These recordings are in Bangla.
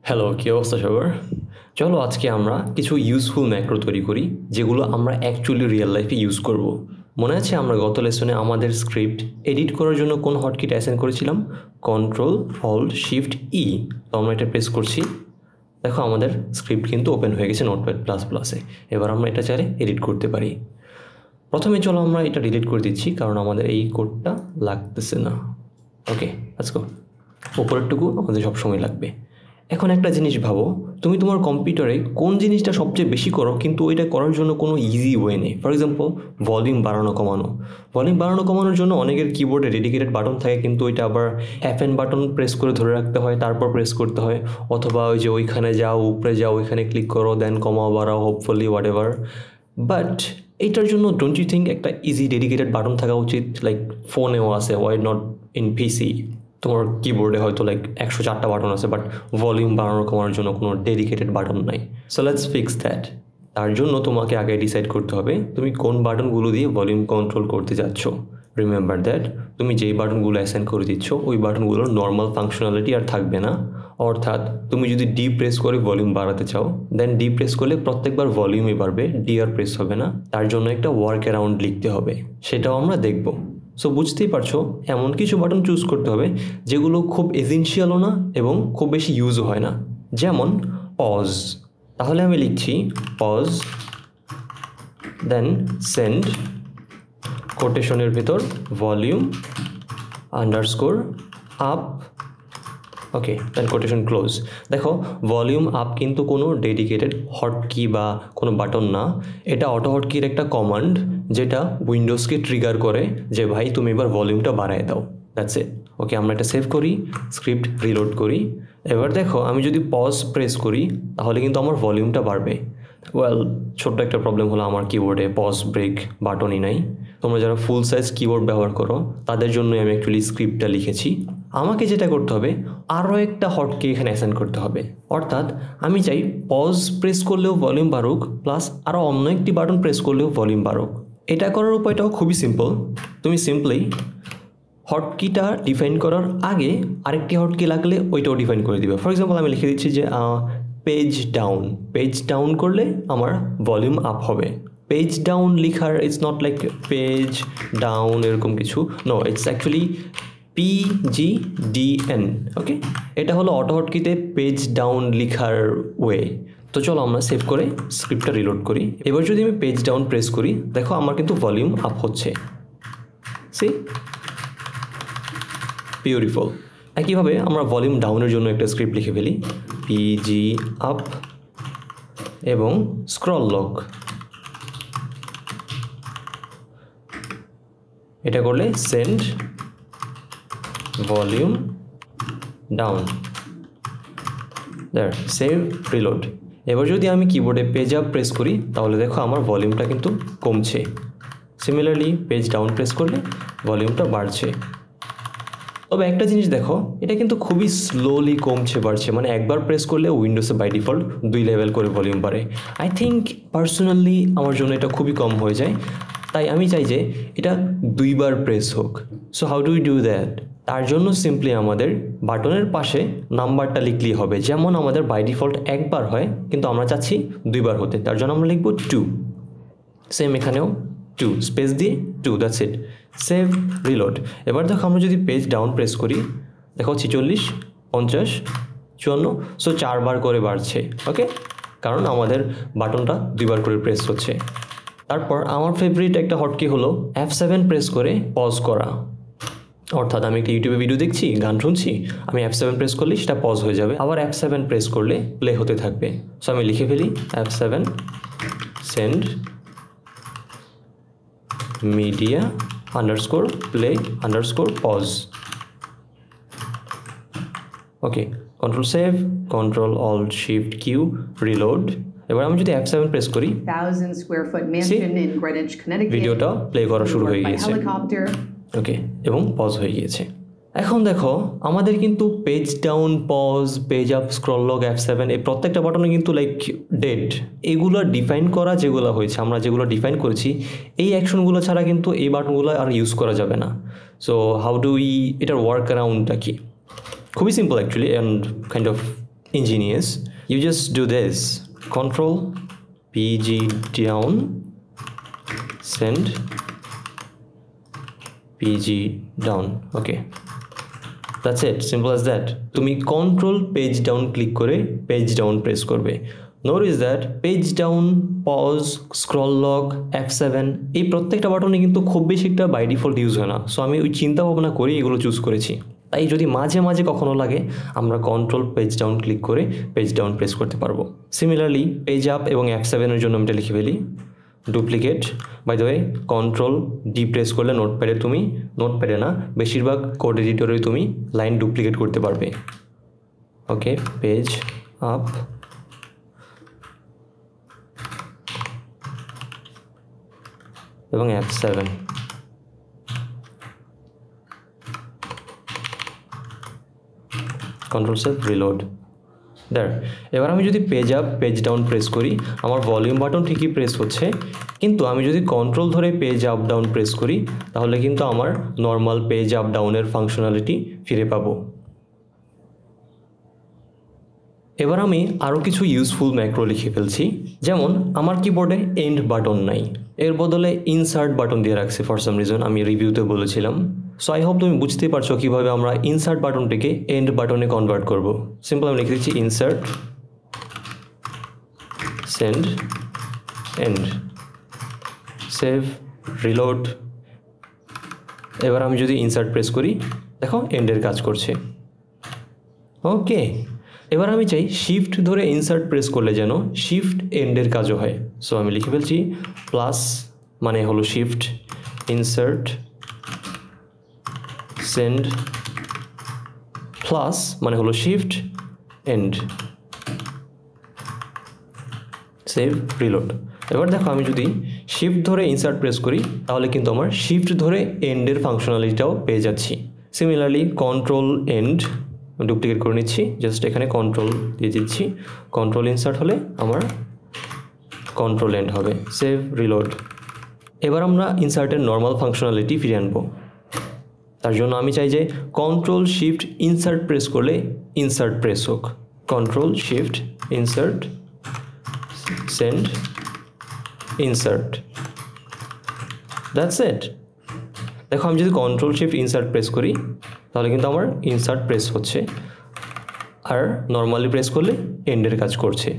হ্যালো, কি অবস্থা সবার? চলো আজকে আমরা কিছু ইউজফুল ম্যাক্রো তৈরি করি যেগুলো আমরা অ্যাকচুয়ালি রিয়েল লাইফে ইউজ করব। মনে আছে আমরা গত লেসনে আমাদের স্ক্রিপ্ট এডিট করার জন্য কোন হটকিটা অ্যাসাইন করেছিলাম? কন্ট্রোল অল্ট শিফট ই। তো আমরা এটা প্রেস করছি, দেখো আমাদের স্ক্রিপ্ট কিন্তু ওপেন হয়ে গেছে নোটপ্যাড প্লাস প্লাসে। এবার আমরা এটা চাইলে এডিট করতে পারি। প্রথমে চলো আমরা এটা ডিলিট করে দিচ্ছি কারণ আমাদের এই কোডটা লাগতেছে না। ওকে, লেটস গো। উপরেরটুকু আমাদের সবসময় লাগবে। এখন একটা জিনিস ভাবো, তুমি তোমার কম্পিউটারে কোন জিনিসটা সবচেয়ে বেশি করো কিন্তু ওইটা করার জন্য কোনো ইজি ওয়ে নেই। ফর এক্সাম্পল ভলিউম বাড়ানো কমানো। ভলিউম বাড়ানো কমানোর জন্য অনেকের কিবোর্ডে ডেডিকেটেড বাটন থাকে, কিন্তু ওইটা আবার FN বাটন প্রেস করে ধরে রাখতে হয়, তারপর প্রেস করতে হয়, অথবা ওই যে ওইখানে যাও, উপরে যাও, ওইখানে ক্লিক করো, দেন কমাও বাড়াও, হোপফুলি হোয়াট এভার। বাট এইটার জন্য ডোন্ট ইউ থিঙ্ক একটা ইজি ডেডিকেটেড বাটন থাকা উচিত? লাইক ফোনেও আছে, ওয়াই নট ইন পিসি? তোমার কিবোর্ডে হয়তো লাইক 104টা বাটন আছে, বাট ভলিউম বাড়ানো কমানোর জন্য কোনো ডেডিকেটেড বাটন নাই। So let's fix that. তার জন্য তোমাকে আগে ডিসাইড করতে হবে তুমি কোন বাটনগুলো দিয়ে ভলিউম কন্ট্রোল করতে যাচ্ছ। রিমেম্বার দ্যাট তুমি যেই বাটনগুলো অ্যাসাইন করে দিচ্ছ ওই বাটনগুলোর নর্মাল ফাংশনালিটি আর থাকবে না। অর্থাৎ তুমি যদি ডি প্রেস করে ভলিউম বাড়াতে চাও, দেন ডি প্রেস করলে প্রত্যেকবার ভলিউমই বাড়বে, ডি আর প্রেস হবে না। তার জন্য একটা ওয়ার্ক অ্যারাউন্ড লিখতে হবে, সেটাও আমরা দেখব। সো বুঝতেই পারছো, এমন কিছু বাটন চুজ করতে হবে যেগুলো খুব এসেনশিয়ালও না এবং খুব বেশি ইউজও হয় না। যেমন পজ। তাহলে আমি লিখছি পজ, দেন সেন্ড কোটেশনের ভিতর ভলিউম আন্ডারস্কোর আপ। ওকে, দেন কোটেশন ক্লোজ। দেখো ভলিউম আপ কিন্তু কোনো ডেডিকেটেড হটকি বা কোনো বাটন না, এটা অটো হটকির একটা কমান্ড যেটা উইন্ডোজকে ট্রিগার করে যে ভাই তুমি এবার ভলিউমটা বাড়ায় দাও। That's it. ওকে, আমরা এটা সেভ করি, স্ক্রিপ্ট রিলোড করি। এবার দেখো আমি যদি পজ প্রেস করি তাহলে কিন্তু আমার ভলিউমটা বাড়বে। ওয়েল, ছোট্ট একটা প্রবলেম হলো আমার কিবোর্ডে পজ ব্রেক বাটনই নাই। তোমরা যারা ফুল সাইজ কিবোর্ড ব্যবহার করো তাদের জন্যই আমি অ্যাকচুয়ালি স্ক্রিপ্টটা লিখেছি। আমাকে যেটা করতে হবে, আরও একটা হটকি এখানে অ্যাসাইন করতে হবে। অর্থাৎ আমি চাই পজ প্রেস করলেও ভলিউম বাড়ুক, প্লাস আরও অন্য একটি বাটন প্রেস করলেও ভলিউম বাড়ুক। এটা করার উপায়টাও খুবই সিম্পল। তুমি সিম্পলি হটকিটা ডিফাইন করার আগে আরেকটি হটকি লাগলে ওইটাও ডিফাইন করে দিবে। ফর এক্সাম্পল আমি লিখে দিচ্ছি যে পেজ ডাউন। পেজ ডাউন করলে আমার ভলিউম আপ হবে। পেজ ডাউন লিখার it's not like page down এরকম কিছু, নো, ইটস অ্যাকচুয়ালি PGDN। ওকে, এটা হলো অটো হটকিতে পেজ ডাউন লিখার ওয়ে। তো চলো আমরা সেভ করে স্ক্রিপ্টটা রিলোড করি। এবার যদি আমি পেজ ডাউন প্রেস করি, দেখো আমার কিন্তু ভলিউম আপ হচ্ছে। See, beautiful. একইভাবে আমরা ভলিউম ডাউনের জন্য একটা স্ক্রিপ্ট লিখে ফেলি, PG আপ এবং স্ক্রল লক। এটা করলে সেন্ড ভলিউম ডাউন। দেয়ার, সেভ, রিলোড। এবার যদি আমি কিবোর্ডে পেজ আপ প্রেস করি তাহলে দেখো আমার ভলিউমটা কিন্তু কমছে। সিমিলারলি পেজ ডাউন প্রেস করলে ভলিউমটা বাড়ছে। তবে একটা জিনিস দেখো, এটা কিন্তু খুবই স্লোলি কমছে বাড়ছে, মানে একবার প্রেস করলে উইন্ডোজে বাই ডিফল্ট 2 লেভেল করে ভলিউম বাড়ে। আই থিঙ্ক পার্সোনালি আমার জন্য এটা খুবই কম হয়ে যায়, তাই আমি চাই যে এটা 2বার প্রেস হোক। So how do we do that? তার জন্য সিম্পলি আমাদের বাটনের পাশে নাম্বারটা লিখলেই হবে। যেমন আমাদের বাই ডিফল্ট একবার হয়, কিন্তু আমরা চাচ্ছি 2বার হতে, তার জন্য আমরা লিখব 2। সেম এখানেও 2 স্পেস দিয়ে 2, দ্যাটস ইট। Save, reload. এবার দেখো আমরা যদি পেজ ডাউন প্রেস করি, দেখো 46, 50, 54, সো 4বার করে বাড়ছে। ওকে, কারণ আমাদের বাটনটা 2বার করে প্রেস হচ্ছে। তারপর আমার ফেভারিট একটা হটকি হলো F7 প্রেস করে পজ করা। অর্থাৎ আমি একটা ইউটিউবে ভিডিও দেখছি, গান শুনছি, আমি F7 প্রেস করলে সেটা পজ হয়ে যাবে, আবার F7 প্রেস করলে প্লে হতে থাকবে। সো আমি লিখে ফেলি F7 send media underscore play underscore pause. Okay, control save, control alt shift Q, reload. এবার আমি যদি F7 প্রেস করি, ভিডিওটা প্লে করা শুরু হয়ে গিয়েছে। ওকে, এবং পজ হয়ে গিয়েছে। এখন দেখো আমাদের কিন্তু page down, pause, page up, scroll lock, F7 এই প্রত্যেকটা বাটনে কিন্তু লাইক ডেড। এগুলো ডিফাইন করা যেগুলো হয়েছে, আমরা যেগুলো ডিফাইন করেছি, এই অ্যাকশনগুলো ছাড়া কিন্তু এই বাটনগুলো আর ইউজ করা যাবে না। সো হাউ ডু উই, এটার ওয়ার্ক অ্যারাউন্ডটা কি? খুবই simple actually and kind of ingenious. You just do this, control pg down, send pg down. Okay, that's it, simple as that. তুমি control page down click করে page down press করবে। Notice that page down, pause, scroll lock, F7 এই প্রত্যেকটা বাটনে কিন্তু খুব বেশি একটা বাই ডিফল্ট ইউজ হয় না, সো আমি ওই চিন্তা ভাবনা করে এগুলো চুজ করেছি। তাই যদি মাঝে মাঝে কখনো লাগে আমরা কন্ট্রোল পেজ ডাউন ক্লিক করে পেজ ডাউন প্রেস করতে পারবো। সিমিলারলি পেজ আপ এবং F7 এর জন্য আমি এটা লিখে ফেলি, duplicate. By the way control D press করলে নোটপ্যাডে তুমি, নোটপ্যাডে না বেশিরভাগ কোড এডিটরে তুমি লাইন ডুপ্লিকেট করতে পারবে। ওকে, পেজ আপ এবং F7, কন্ট্রোল সেভ রিলোড। দেয়ার। এবার আমি যদি page up page down press করি আমার ভলিউম বাটন ঠিকই প্রেস হচ্ছে, কিন্তু আমি যদি কন্ট্রোল ধরে পেজ আপ ডাউন প্রেস করি তাহলে কিন্তু আমার নর্মাল পেজ আপ ডাউনের ফাংশনালিটি ফিরে পাবো। এবার আমি আরও কিছু ইউজফুল ম্যাক্রো লিখে ফেলছি। যেমন আমার কিবোর্ডে এন্ড বাটন নাই, এর বদলে ইনসার্ট বাটন দিয়ে রাখছি ফর সাম রিজন, আমি রিভিউতে বলেছিলাম। সো আই হোপ তুমি বুঝতেই পারছো কীভাবে আমরা ইনসার্ট বাটনটিকে এন্ড বাটনে কনভার্ট করব। সিম্পল আমি লিখে দিচ্ছি insert send end, save reload. এবার আমি যদি ইনসার্ট প্রেস করি দেখো এন্ডের কাজ করছে। ওকে, এবার আমি চাই শিফট ধরে ইনসার্ট প্রেস করলে যেন শিফট এন্ডের কাজও হয়। সো আমি লিখে ফেলছি প্লাস মানে হলো শিফট, ইনসার্ট সেন্ড, প্লাস মানে হলো শিফট এন্ড, সেভ রিলোড। এবার দেখো আমি যদি শিফট ধরে ইনসার্ট প্রেস করি তাহলে কিন্তু আমার শিফট ধরে এন্ডের ফাংশনালিটিটাও পেয়ে যাচ্ছি। সিমিলারলি কন্ট্রোল এন্ড ডুপ্লিকেট করে নিচ্ছি, জাস্ট এখানে কন্ট্রোল দিয়ে দিচ্ছি, কন্ট্রোল ইনসার্ট হলে আমার কন্ট্রোল এন্ড হবে, সেভ রিলোড। এবার আমরা ইনসার্টের নর্মাল ফাংশনালিটি ফিরে আনবো। তার জন্য আমি চাই যে কন্ট্রোল শিফট ইনসার্ট প্রেস করলে ইনসার্ট প্রেস হোক, control shift insert send insert, that's it. দেখো আমি যদি কন্ট্রোল শিফট ইনসার্ট প্রেস করি তাহলে কিন্তু আমার ইনসার্ট প্রেস হচ্ছে, আর নর্মালি প্রেস করলে এন্ডের কাজ করছে।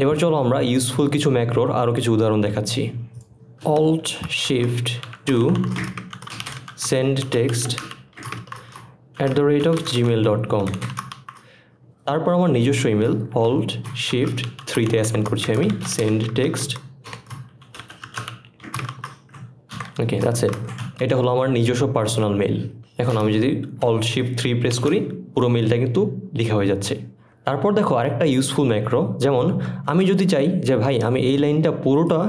এবার চলো আমরা ইউজফুল কিছু ম্যাক্রোর আরও কিছু উদাহরণ দেখাচ্ছি। Alt shift two send text @gmail.com, তারপর আমার নিজস্ব ইমেল অল্ট শিফট 3 অ্যাসাইন করছি আমি, send text. Okay, that's it. এটা হলো আমার নিজস্ব পার্সোনাল মেইল। এখন আমি যদি অল্ট শিফট 3 প্রেস করি পুরো মেইলটা কিন্তু লেখা হয়ে যাচ্ছে। তারপর দেখো আরেকটা ইউজফুল ম্যাক্রো, যেমন আমি যদি চাই যে ভাই আমি এই লাইনটা পুরোটা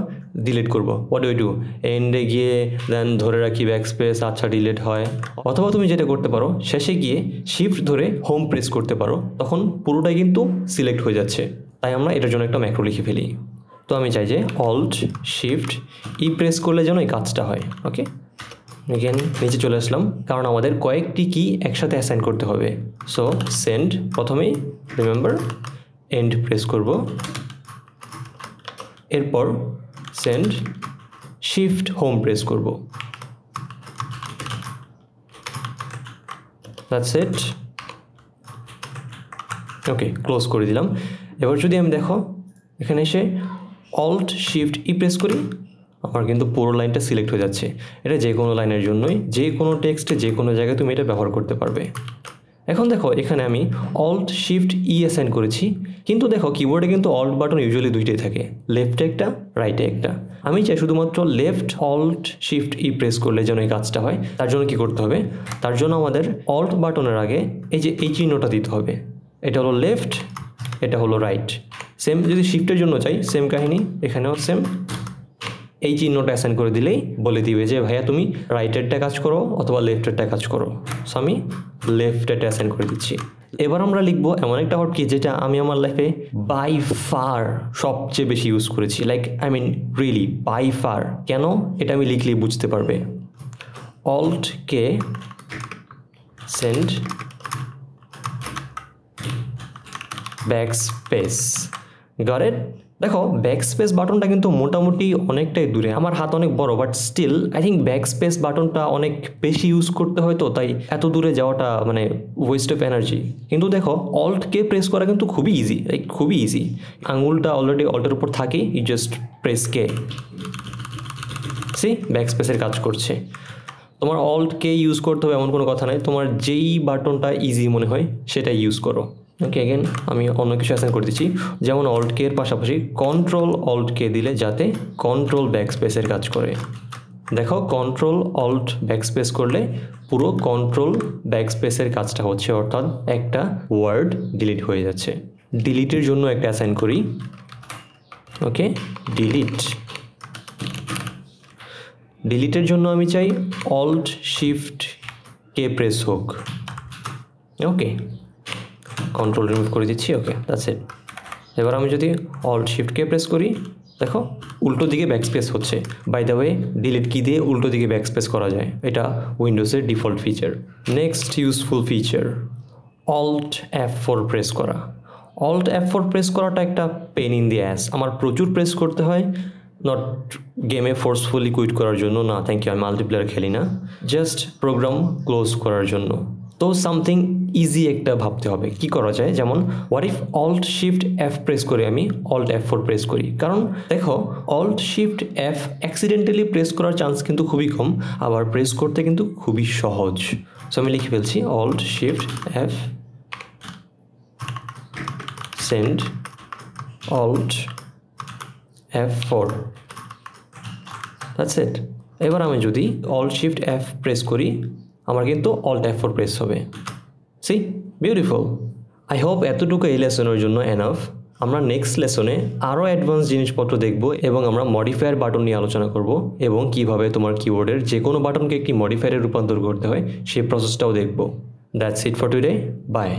ডিলিট করব, হোয়াট ডু ডু, এন্ডে গিয়ে দেন ধরে রাখি ব্যাকস্পেস, আচ্ছা ডিলিট হয়। অথবা তুমি যেটা করতে পারো শেষে গিয়ে শিফট ধরে হোম প্রেস করতে পারো, তখন পুরোটাই কিন্তু সিলেক্ট হয়ে যাচ্ছে। তাই আমরা এটার জন্য একটা ম্যাক্রো লিখে ফেলি। তো আমি চাই যে অল্ট শিফট ই প্রেস করলে যেন এই কাজটা হয়। ওকে, এগেন নিচে চলে আসলাম কারণ আমাদের কয়েকটি কি একসাথে অ্যাসাইন করতে হবে। সো সেন্ড, প্রথমেই রিমেম্বার এন্ড প্রেস করব, এরপর সেন্ড শিফট হোম প্রেস করব, দ্যাটস ইট। ওকে, ক্লোজ করে দিলাম। এবার যদি আমি দেখো এখানে এসে অল্ট শিফট ই প্রেস করি আমার কিন্তু পুরো লাইনটা সিলেক্ট হয়ে যাচ্ছে। এটা যে কোনো লাইনের জন্যই, যে কোনো টেক্সটে যে কোনো জায়গায় তুমি এটা ব্যবহার করতে পারবে। এখন দেখো এখানে আমি অল্ট শিফট ই অ্যাসাইন করেছি, কিন্তু দেখো কিবোর্ডে কিন্তু অল্ট বাটন ইউজুয়ালি দুইটাই থাকে, লেফটে একটা রাইটে একটা। আমি চাই শুধুমাত্র left alt shift E press করলে যেন এই কাজটা হয়। তার জন্য কি করতে হবে, তার জন্য আমাদের অল্ট বাটনের আগে এই যে এই চিহ্নটা দিতে হবে। এটা হলো লেফট, এটা হলো রাইট। সেম যদি শিফটের জন্য চাই সেম কাহিনী, এখানেও সেম, এই চিহ্নটা অ্যাসাইন করে দিলেই বলে দিবে যে ভাইয়া তুমি রাইটেরটা কাজ করো অথবা লেফটেরটা কাজ করো। সো আমি লেফটেরটা অ্যাসাইন করে দিচ্ছি। এবার আমরা লিখবো এমন একটা হটকি যেটা আমি আমার লাইফে বাই ফার সবচেয়ে বেশি ইউজ করেছি, like I mean really by far. কেন, এটা আমি লিখলেই বুঝতে পারবে। Alt K send backspace, got it? দেখো ব্যাক স্পেস বাটনটা কিন্তু মোটামুটি অনেকটাই দূরে, আমার হাত অনেক বড়, but still I think backspace বাটনটা অনেক বেশি ইউজ করতে হয়, তো তাই এত দূরে যাওয়াটা মানে ওয়েস্ট অফ এনার্জি। কিন্তু দেখো অল্ট কে প্রেস করা কিন্তু খুবই ইজি, লাইক খুবই ইজি। আঙুলটা অলরেডি অল্টের উপর থাকে, you just press K, see back স্পেসের কাজ করছে। তোমার অল্ট কে ইউজ করতে হবে এমন কোনো কথা নাই, তোমার যেই বাটনটা ইজি মনে হয় সেটাই ইউজ করো। ওকে, অ্যাগেন আমি অন্য কিছু অ্যাসাইন করে দিচ্ছি, যেমন অল্ট কে এর পাশাপাশি কন্ট্রোল অল্ট কে দিলে যাতে কন্ট্রোল ব্যাক স্পেসের কাজ করে। দেখো কন্ট্রোল অল্ট ব্যাক স্পেস করলে পুরো কন্ট্রোল ব্যাক স্পেসের কাজটা হচ্ছে, অর্থাৎ একটা ওয়ার্ড ডিলিট হয়ে যাচ্ছে। ডিলিটের জন্য একটা অ্যাসাইন করি, ওকে ডিলিট। ডিলিটের জন্য আমি চাই অল্ট শিফট কে প্রেস হোক, ওকে কন্ট্রোল রিমুভ করে দিচ্ছি, ওকে দ্যাটস ইট। এবার আমি যদি অল্ট শিফট কে প্রেস করি, দেখো উল্টো দিকে ব্যাকস্পেস হচ্ছে। বাই দ্য ওয়ে ডিলিট কি দিয়ে উল্টো দিকে ব্যাকস্পেস করা যায়, এটা উইন্ডোজের default feature. Next useful feature, alt F4 press করা। অল্ট F4 প্রেস করাটা একটা পেন ইন দি অ্যাস, আমার প্রচুর প্রেস করতে হয়, নট গেমে ফোর্সফুলি কুইট করার জন্য, না থ্যাংক ইউ, আমি মাল্টিপ্লেয়ার খেলি না, জাস্ট প্রোগ্রাম ক্লোজ করার জন্য। তো সামথিং ইজি একটা ভাবতে হবে কি করা যায়, যেমন what if alt shift F press করে আমি অল্ট F4 প্রেস করি, কারণ দেখো alt shift F accidentally press করার চান্স কিন্তু খুবই কম, আবার প্রেস করতে কিন্তু খুবই সহজ। সো আমি লিখে ফেলছি alt shift F, send alt F4, that's it. এবার আমি যদি অল্ট শিফট F প্রেস করি, আমার কিন্তু অল্ট F4 প্রেস হবে, সি বিউটিফুল। আই হোপ এতটুকু এই লেসনের জন্য এনাফ। আমরা নেক্সট লেসনে আরও অ্যাডভান্স জিনিসপত্র দেখব এবং আমরা মডিফায়ার বাটন নিয়ে আলোচনা করব এবং কিভাবে তোমার কিবোর্ডের যে কোনো বাটনকে একটি মডিফায়ারে রূপান্তর করতে হয় সেই প্রসেসটাও দেখব। That's it for today, by.